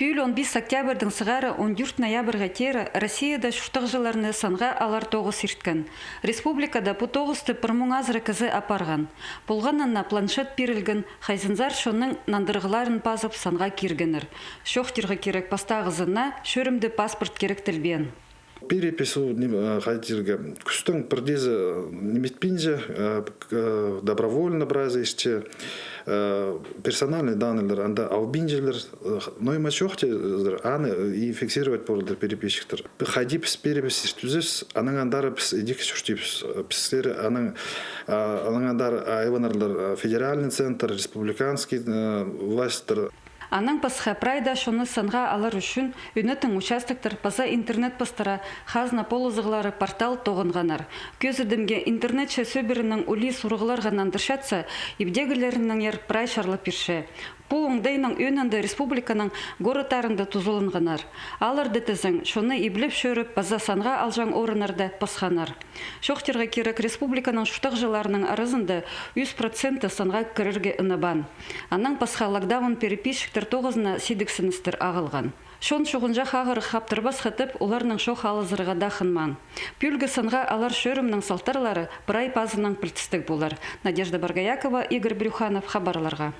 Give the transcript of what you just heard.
Пүл 15 октябрьдің сығары 14 ноябрьға тері Россияда шуштық жыларыны санға алар тоғыз ерткен. Республикада бұ тоғызды пырмуң азыры кізі апарған. Бұлғанына планшет берілген, хайзынзар шоның нандырғыларын пазып санға кергенір. Шоқтырғы керек пастағызына шөрімді паспорт керек тілбен. Перепису хатирга кустың бірдезі неметпенже добровольно бразишче персональные данные анда албинжелер нойма шохте аны и фиксировать поводу переписчиктер. Хадипс перепис түзес аның андары пс идик шуштипс пстер аның андары айванарлар федеральный центр республиканский властьтер. Аның пасха прайда шоны санға алар үшін үнетін участоктар паса интернет пастара хазна полозығылары портал тоғынғанар. Көзірдімге интернет сөбірінің ұли сұрғылар ғанандыршатса, ебдегілерінің ер прай шарлы пирше. Бұл оңдайның өнінді республиканың горытарында тұзылынғанар. Алар дітізің шоны ибліп шөріп база санға алжан орынарда пасханар. Шоқтырға керек республиканың шуштық жыларының арызында 100% санға кірірге үнібан. Аның пасха локдаун переписчиктер тоғызына сидіксіністір ағылған. Шон шоғынжа қағыры қаптырбас қытып, оларның шоқ алызырға дақынман. Пүлгі санға алар шөрімнің салтарлары бірай пазының пілтістік болар. Надежда Баргаякова, Игорь Брюханов, хабарларға.